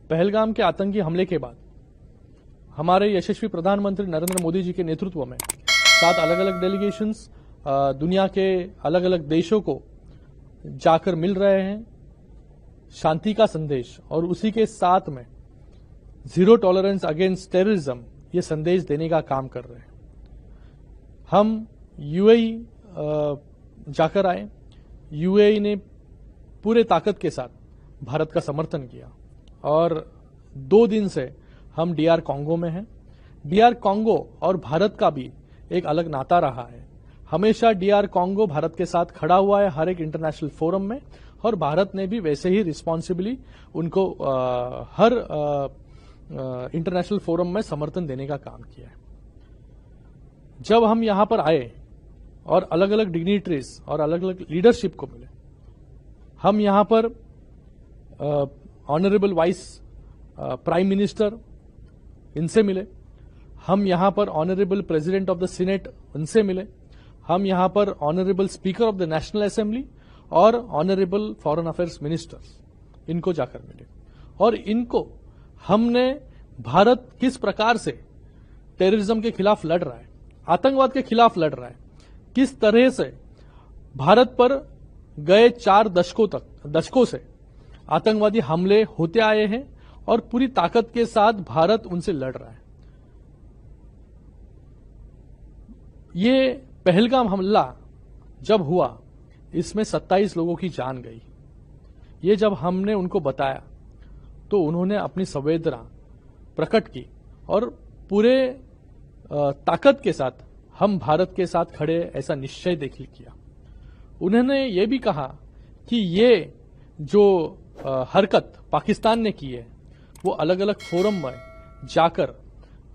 पहलगाम के आतंकी हमले के बाद हमारे यशस्वी प्रधानमंत्री नरेंद्र मोदी जी के नेतृत्व में 7 अलग अलग डेलीगेशंस दुनिया के अलग अलग देशों को जाकर मिल रहे हैं, शांति का संदेश और उसी के साथ में जीरो टॉलरेंस अगेंस्ट टेररिज्म ये संदेश देने का काम कर रहे हैं। हम यूएई जाकर आए। यूएई ने पूरे ताकत के साथ भारत का समर्थन किया और 2 दिन से हम डीआर कॉन्गो में हैं। डीआर कॉन्गो और भारत का भी एक अलग नाता रहा है। हमेशा डीआर कॉन्गो भारत के साथ खड़ा हुआ है हर एक इंटरनेशनल फोरम में, और भारत ने भी वैसे ही रिस्पॉन्सिबली उनको हर इंटरनेशनल फोरम में समर्थन देने का काम किया है। जब हम यहां पर आए और अलग अलग डिग्निटरीज और अलग अलग लीडरशिप को मिले, हम यहां पर ऑनरेबल वाइस प्राइम मिनिस्टर इनसे मिले, हम यहां पर honourable president of the senate उनसे मिले, हम यहां पर honourable speaker of the national assembly और ऑनरेबल फॉरेन अफेयर्स मिनिस्टर्स इनको जाकर मिले और इनको हमने भारत किस प्रकार से टेररिज्म के खिलाफ लड़ रहा है, आतंकवाद के खिलाफ लड़ रहा है, किस तरह से भारत पर गए 4 दशकों से आतंकवादी हमले होते आए हैं और पूरी ताकत के साथ भारत उनसे लड़ रहा है। ये पहलगाम हमला जब हुआ, इसमें 27 लोगों की जान गई। ये जब हमने उनको बताया तो उन्होंने अपनी संवेदना प्रकट की और पूरे ताकत के साथ हम भारत के साथ खड़े ऐसा निश्चय देखिए किया। उन्होंने ये भी कहा कि ये जो हरकत पाकिस्तान ने की है वो अलग अलग फोरम में जाकर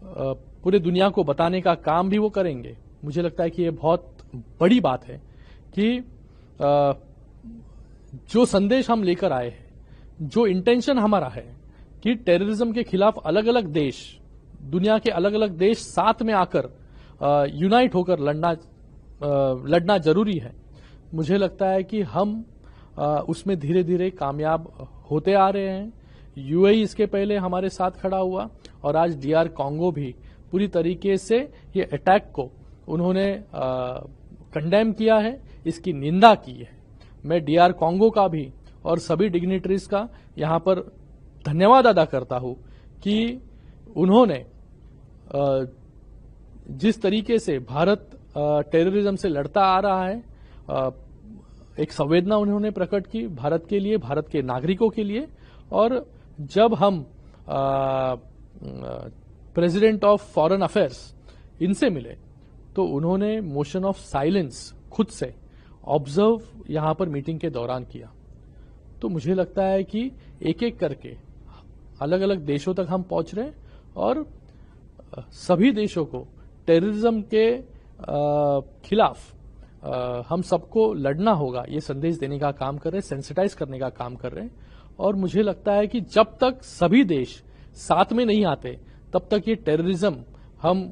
पूरे दुनिया को बताने का काम भी वो करेंगे। मुझे लगता है कि ये बहुत बड़ी बात है कि जो संदेश हम लेकर आए हैं, जो इंटेंशन हमारा है कि टेररिज्म के खिलाफ अलग अलग देश, दुनिया के अलग अलग देश साथ में आकर यूनाइट होकर लड़ना जरूरी है। मुझे लगता है कि हम उसमें धीरे धीरे कामयाब होते आ रहे हैं। यूएई इसके पहले हमारे साथ खड़ा हुआ और आज डीआर कॉन्गो भी पूरी तरीके से ये अटैक को उन्होंने कंडेम किया है, इसकी निंदा की है। मैं डीआर कॉन्गो का भी और सभी डिग्निटरीज का यहां पर धन्यवाद अदा करता हूं कि उन्होंने जिस तरीके से भारत टेररिज्म से लड़ता आ रहा है, एक संवेदना उन्होंने प्रकट की भारत के लिए, भारत के नागरिकों के लिए। और जब हम प्रेसिडेंट ऑफ फॉरेन अफेयर्स इनसे मिले तो उन्होंने मोशन ऑफ साइलेंस खुद से ऑब्जर्व यहां पर मीटिंग के दौरान किया। तो मुझे लगता है कि एक एक करके अलग अलग देशों तक हम पहुंच रहे हैं और सभी देशों को टेररिज्म के खिलाफ हम सबको लड़ना होगा, ये संदेश देने का काम कर रहे हैं, सेंसिटाइज करने का काम कर रहे हैं। और मुझे लगता है कि जब तक सभी देश साथ में नहीं आते तब तक ये टेररिज्म हम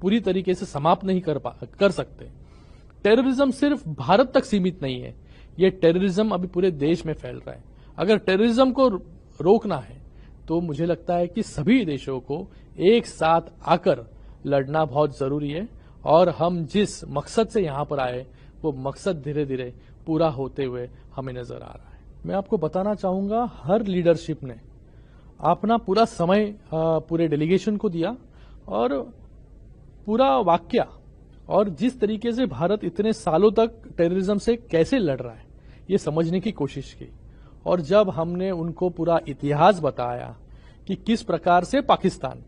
पूरी तरीके से समाप्त नहीं कर सकते। टेररिज्म सिर्फ भारत तक सीमित नहीं है, ये टेररिज्म अभी पूरे देश में फैल रहा है। अगर टेररिज्म को रोकना है तो मुझे लगता है कि सभी देशों को एक साथ आकर लड़ना बहुत जरूरी है और हम जिस मकसद से यहां पर आए वो मकसद धीरे धीरे पूरा होते हुए हमें नजर आ रहा है। मैं आपको बताना चाहूंगा, हर लीडरशिप ने अपना पूरा समय पूरे डेलीगेशन को दिया और पूरा वाक्य और जिस तरीके से भारत इतने सालों तक टेररिज्म से कैसे लड़ रहा है ये समझने की कोशिश की। और जब हमने उनको पूरा इतिहास बताया कि किस प्रकार से पाकिस्तान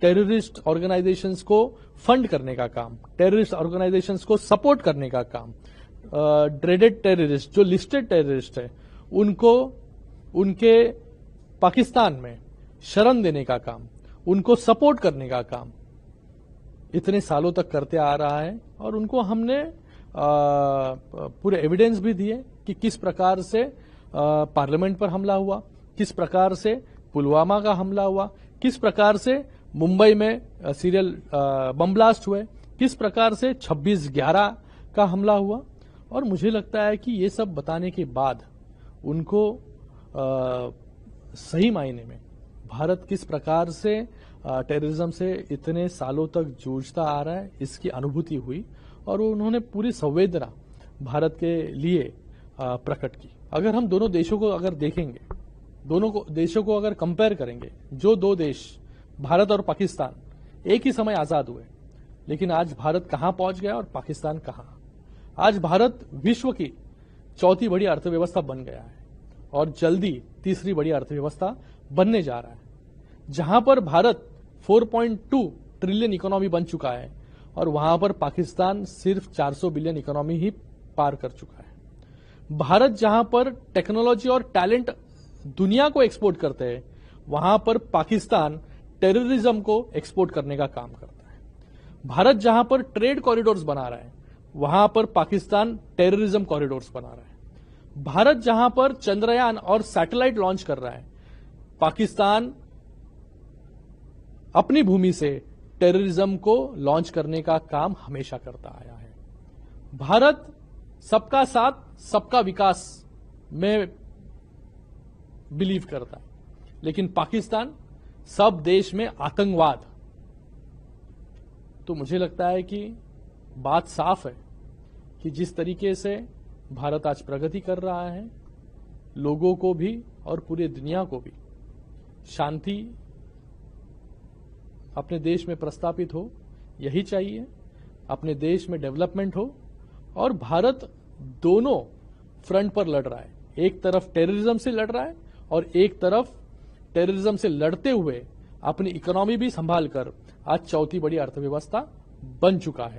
टेररिस्ट ऑर्गेनाइजेशंस को फंड करने का काम, टेररिस्ट ऑर्गेनाइजेशंस को सपोर्ट करने का काम, ड्रेडेड टेररिस्ट जो लिस्टेड टेररिस्ट है उनको उनके पाकिस्तान में शरण देने का काम, उनको सपोर्ट करने का काम इतने सालों तक करते आ रहा है। और उनको हमने पूरे एविडेंस भी दिए कि किस प्रकार से पार्लियामेंट पर हमला हुआ, किस प्रकार से पुलवामा का हमला हुआ, किस प्रकार से मुंबई में सीरियल बम ब्लास्ट हुए, किस प्रकार से 26/11 का हमला हुआ। और मुझे लगता है कि ये सब बताने के बाद उनको सही मायने में भारत किस प्रकार से टेररिज्म से इतने सालों तक जूझता आ रहा है, इसकी अनुभूति हुई और उन्होंने पूरी संवेदना भारत के लिए प्रकट की। अगर हम दोनों देशों को अगर देखेंगे, देशों को अगर कंपेयर करेंगे, जो दो देश भारत और पाकिस्तान एक ही समय आजाद हुए, लेकिन आज भारत कहां पहुंच गया और पाकिस्तान कहां। आज भारत विश्व की चौथी बड़ी अर्थव्यवस्था बन गया है और जल्दी तीसरी बड़ी अर्थव्यवस्था बनने जा रहा है। जहां पर भारत 4.2 ट्रिलियन इकोनॉमी बन चुका है और वहां पर पाकिस्तान सिर्फ 400 बिलियन इकोनॉमी ही पार कर चुका है। भारत जहां पर टेक्नोलॉजी और टैलेंट दुनिया को एक्सपोर्ट करते हैं, वहां पर पाकिस्तान टेररिज्म को एक्सपोर्ट करने का काम करता है। भारत जहां पर ट्रेड कॉरिडोर्स बना रहा है, वहां पर पाकिस्तान टेररिज्म कॉरिडोर्स बना रहा है। भारत जहां पर चंद्रयान और सैटेलाइट लॉन्च कर रहा है, पाकिस्तान अपनी भूमि से टेररिज्म को लॉन्च करने का काम हमेशा करता आया है। भारत सबका साथ सबका विकास में बिलीव करता है, लेकिन पाकिस्तान सब देश में आतंकवाद। तो मुझे लगता है कि बात साफ है कि जिस तरीके से भारत आज प्रगति कर रहा है, लोगों को भी और पूरी दुनिया को भी शांति अपने देश में प्रस्तापित हो, यही चाहिए। अपने देश में डेवलपमेंट हो और भारत दोनों फ्रंट पर लड़ रहा है। एक तरफ टेररिज्म से लड़ रहा है और एक तरफ टेररिज्म से लड़ते हुए अपनी इकोनॉमी भी संभाल कर आज चौथी बड़ी अर्थव्यवस्था बन चुका है।